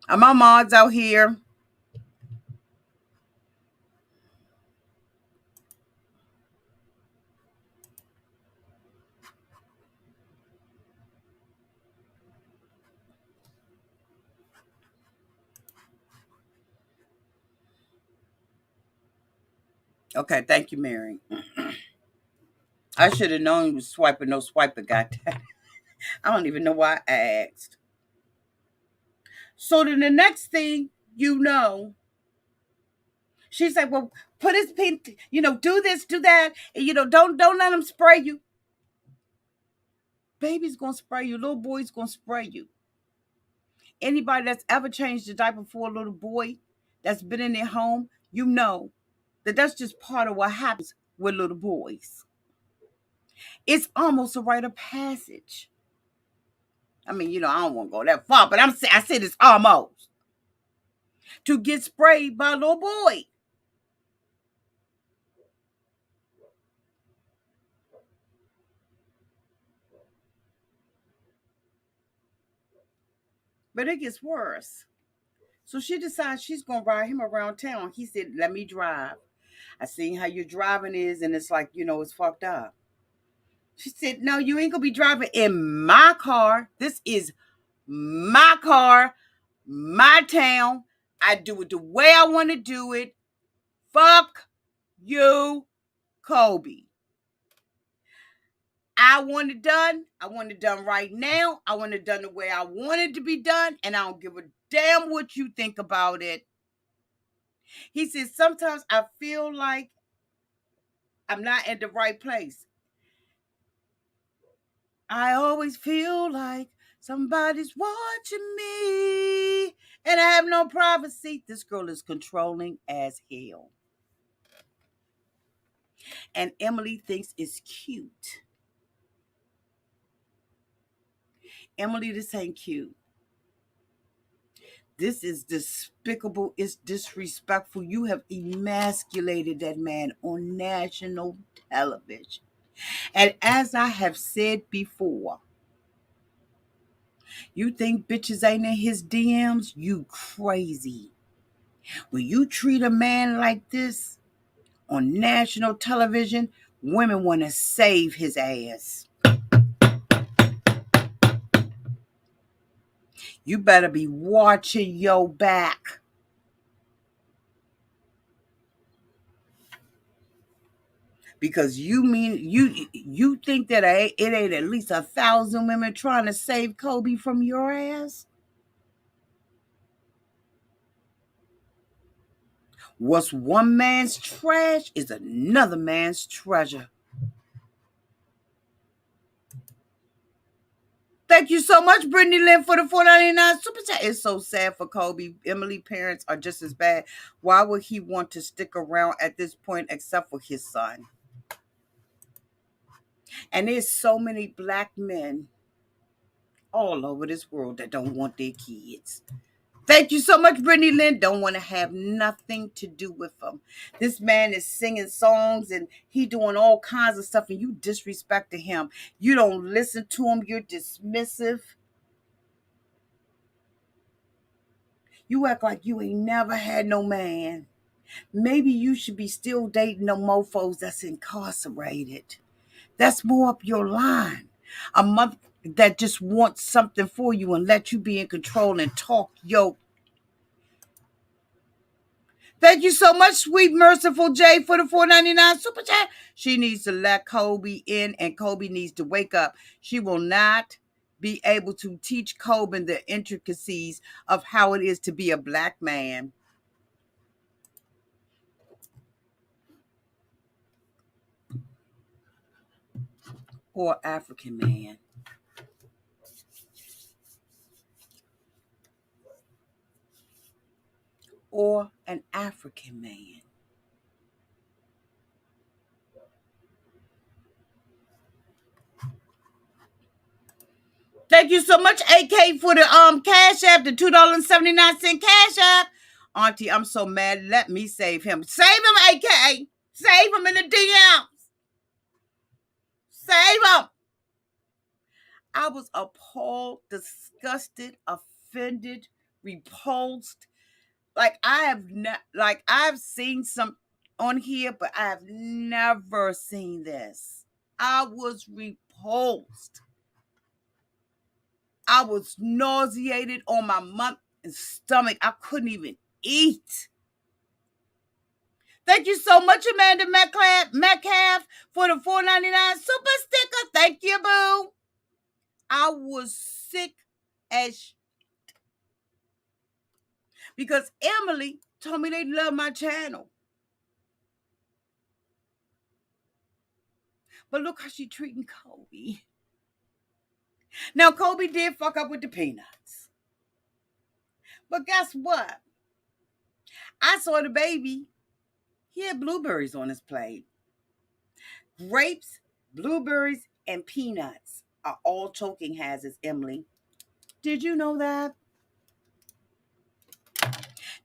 My mom's out here. Okay, thank you, Mary. I should have known you was swiping. No swiper got that. I don't even know why I asked. So then the next thing you know, she's like, "Well, put his pink, do this, do that, and, don't let him spray you. Baby's gonna spray you. Little boy's gonna spray you. Anybody that's ever changed the diaper for a little boy that's been in their home, you know that that's just part of what happens with little boys. It's almost a rite of passage. I mean, I don't want to go that far, but I said it's almost to get sprayed by a little boy. But it gets worse. So she decides she's going to ride him around town. He said, let me drive. I seen how your driving is, and it's like, it's fucked up. She said, no, you ain't going to be driving in my car. This is my car, my town. I do it the way I want to do it. Fuck you, Kobe. I want it done. I want it done right now. I want it done the way I want it to be done. And I don't give a damn what you think about it. He says, sometimes I feel like I'm not at the right place. I always feel like somebody's watching me. And I have no privacy. This girl is controlling as hell. And Emily thinks it's cute. Emily, this ain't cute. This is despicable. It's disrespectful. You have emasculated that man on national television. And as I have said before, you think bitches ain't in his DMs? You crazy. When you treat a man like this on national television, women want to save his ass. You better be watching your back. Because you think that it ain't at least 1,000 women trying to save Kobe from your ass? What's one man's trash is another man's treasure. Thank you so much, Brittany Lynn, for the $4.99 super chat. It's so sad for Kobe. Emily parents are just as bad. Why would he want to stick around at this point except for his son? And there's so many black men all over this world that don't want their kids. Thank you so much, Brittany Lynn. Don't want to have nothing to do with him. This man is singing songs and he doing all kinds of stuff and you disrespecting him. You don't listen to him. You're dismissive. You act like you ain't never had no man. Maybe you should be still dating no mofos that's incarcerated. That's more up your line. A mother that just wants something for you and let you be in control and talk yo. Thank you so much, sweet merciful J, for the $4.99 super chat. She needs to let Kobe in, and Kobe needs to wake up. She will not be able to teach Kobe the intricacies of how it is to be a black man. or African man? Or an African man? Thank you so much, AK, for the cash app, the $2.79 cash app. Auntie, I'm so mad. Let me save him. Save him, AK. Save him in the DMs. Save him. I was appalled, disgusted, offended, repulsed. Like I've seen some on here, but I have never seen this. I was repulsed. I was nauseated on my stomach. I couldn't even eat. Thank you so much, Amanda Metcalf, for the $4.99 super sticker. Thank you, boo. I was sick as because Emily told me they love my channel. But look how she treating Kobe. Now, Kobe did fuck up with the peanuts. But guess what? I saw the baby. He had blueberries on his plate. Grapes, blueberries, and peanuts are all choking hazards, Emily. Did you know that?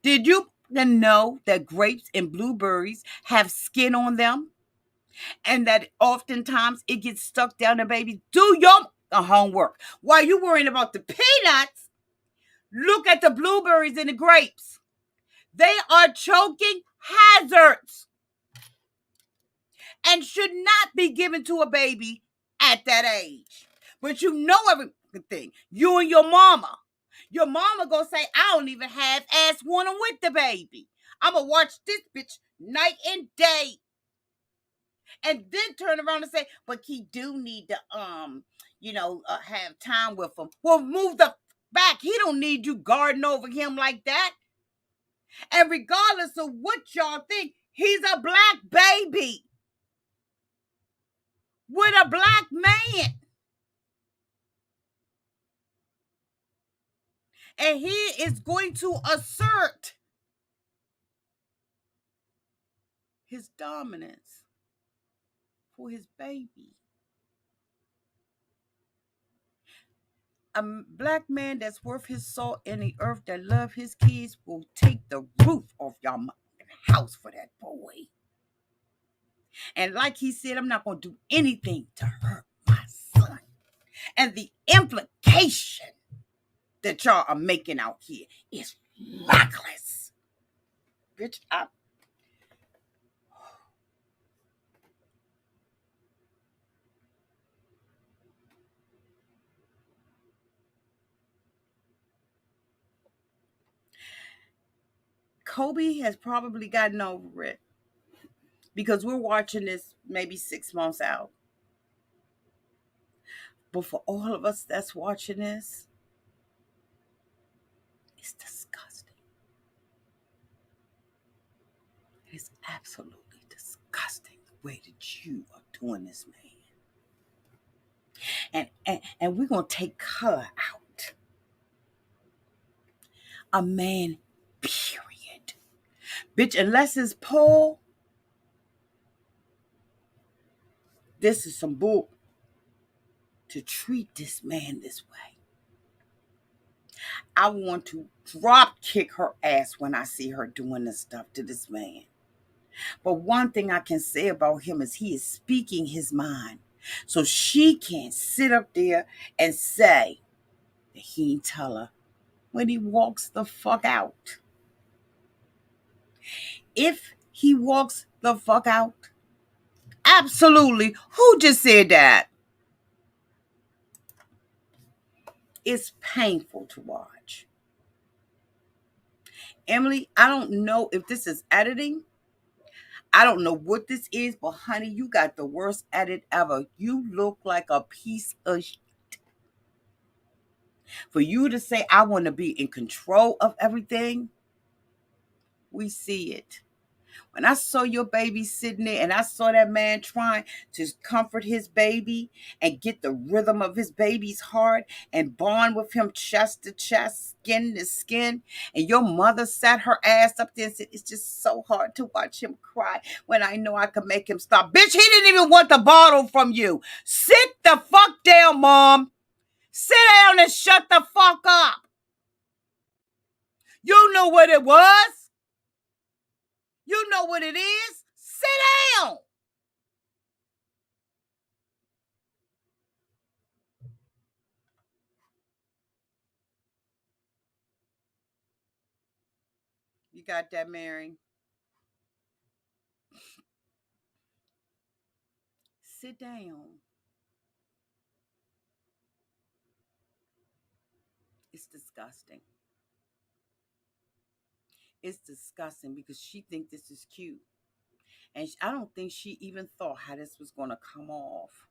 Did you know that grapes and blueberries have skin on them? And that oftentimes it gets stuck down the baby? Do your homework. While you worrying about the peanuts, look at the blueberries and the grapes. They are choking hazards and should not be given to a baby at that age. But you know everything. You and your mama. Your mama gonna say, I don't even have ass want 'em with the baby. I'm gonna watch this bitch night and day. And then turn around and say, but he do need to have time with him. Well, move the back. He don't need you guarding over him like that. And regardless of what y'all think, he's a black baby with a black man. And he is going to assert his dominance for his baby. A black man that's worth his salt in the earth, that love his kids, will take the roof off your house for that boy. And like he said, I'm not going to do anything to hurt my son. And the implication that y'all are making out here is reckless. Bitch, Kobe has probably gotten over it because we're watching this maybe 6 months out. But for all of us that's watching this, it's disgusting. It's absolutely disgusting the way that you are doing this, man. And we're going to take color out. A man, period. Bitch, unless it's Paul, this is some bull to treat this man this way. I want to drop kick her ass when I see her doing this stuff to this man. But one thing I can say about him is he is speaking his mind. So she can't sit up there and say that he ain't tell her when he walks the fuck out. If he walks the fuck out, absolutely. Who just said that? It's painful to watch. Emily, I don't know if this is editing. I don't know what this is, but honey, you got the worst edit ever. You look like a piece of shit. For you to say, I want to be in control of everything, we see it. When I saw your baby sitting there and I saw that man trying to comfort his baby and get the rhythm of his baby's heart and bond with him chest to chest, skin to skin, and your mother sat her ass up there and said, it's just so hard to watch him cry when I know I could make him stop. Bitch, he didn't even want the bottle from you. Sit the fuck down, Mom. Sit down and shut the fuck up. You know what it was. You know what it is. Sit down. You got that, Mary? Sit down. It's disgusting. It's disgusting because she thinks this is cute. And I don't think she even thought how this was going to come off.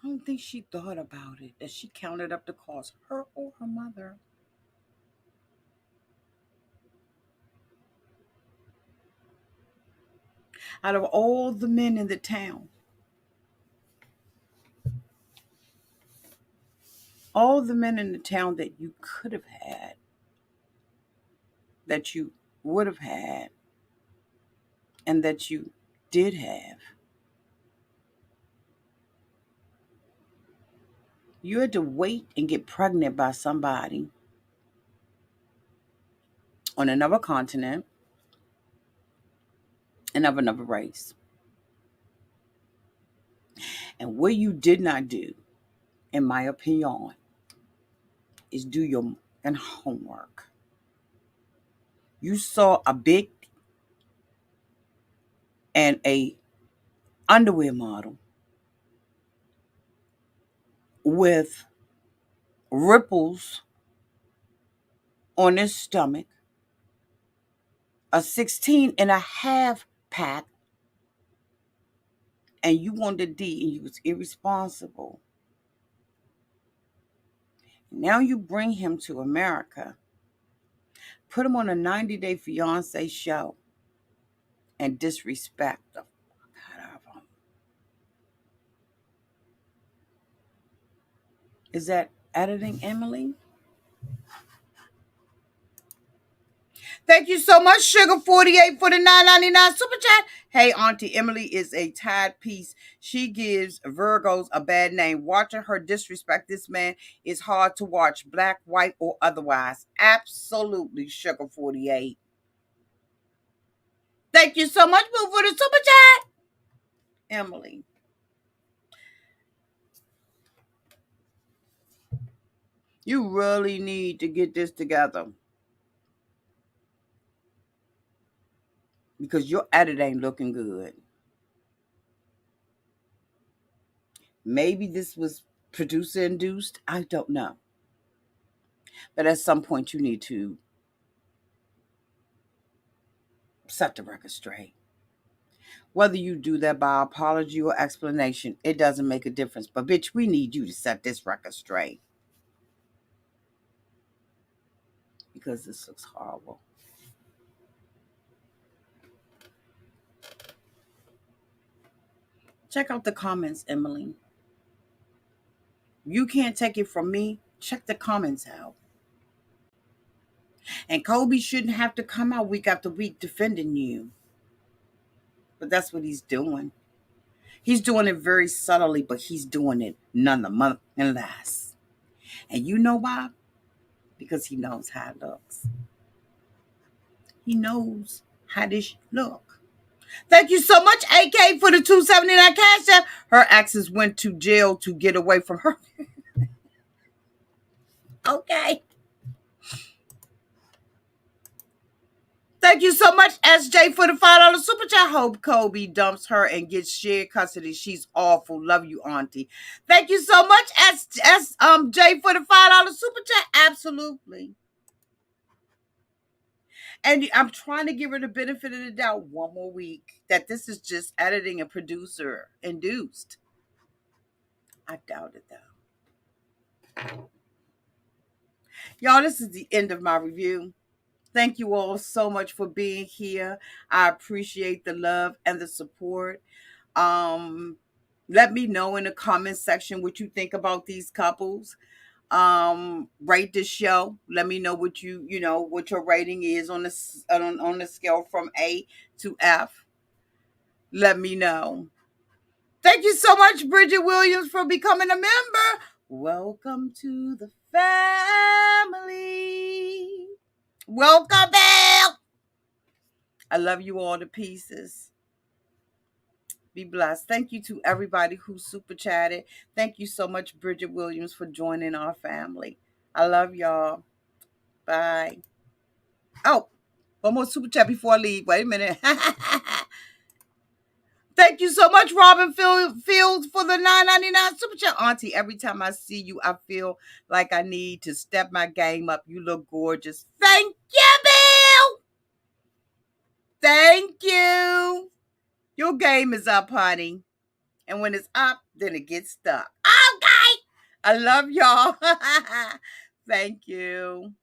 I don't think she thought about it, that she counted up the cost, her or her mother. Out of all the men in the town, all the men in the town that you could have had, that you would have had, and that you did have, you had to wait and get pregnant by somebody on another continent and of another race. And what you did not do, in my opinion, is do your homework. You saw a big and a underwear model with ripples on his stomach, a 16 and a half pack, and you wanted D and you was irresponsible. Now you bring him to America, put him on a 90-day fiance show, and disrespect the fuck out of him. Is that editing, Emily? Thank you so much, Sugar48, for the $9.99 super chat. Hey, Auntie Emily is a tired piece. She gives Virgos a bad name. Watching her disrespect this man is hard to watch, black, white, or otherwise. Absolutely, Sugar48. Thank you so much, Boo, for the super chat, Emily. You really need to get this together because your edit ain't looking good. Maybe this was producer induced. I don't know. But at some point, you need to set the record straight. Whether you do that by apology or explanation, it doesn't make a difference. But bitch, we need you to set this record straight. Because this looks horrible. Check out the comments, Emily. You can't take it from me. Check the comments out. And Kobe shouldn't have to come out week after week defending you. But that's what he's doing. He's doing it very subtly, but he's doing it nonetheless. And you know why? Because he knows how it looks. He knows how this look. Thank you so much, AK, for the $2.79 cash app. Her exes went to jail to get away from her. Okay. Thank you so much, SJ, for the $5 super chat. Hope Kobe dumps her and gets shared custody. She's awful. Love you, Auntie. Thank you so much, Jay, for the $5 super chat. Absolutely. And I'm trying to give her the benefit of the doubt one more week that this is just editing and producer induced. I doubt it, though. Y'all, this is the end of my review. Thank you all so much for being here. I appreciate the love and the support. Um, Let me know in the comment section what you think about these couples. Rate this show. Let me know what what your rating is on the scale from A to F. Let me know. Thank you so much, Bridget Williams, for becoming a member. Welcome to the family. Welcome back. I love you all to pieces. Be blessed. Thank you to everybody who super chatted. Thank you so much, Bridget Williams, for joining our family. I love y'all. Bye. Oh, one more super chat before I leave. Wait a minute. Thank you so much, Robin Fields, for the $9.99 super chat. Auntie, every time I see you, I feel like I need to step my game up. You look gorgeous. Thank you, Bill. Thank you. Your game is up, honey. And when it's up, then it gets stuck. Okay. I love y'all. Thank you.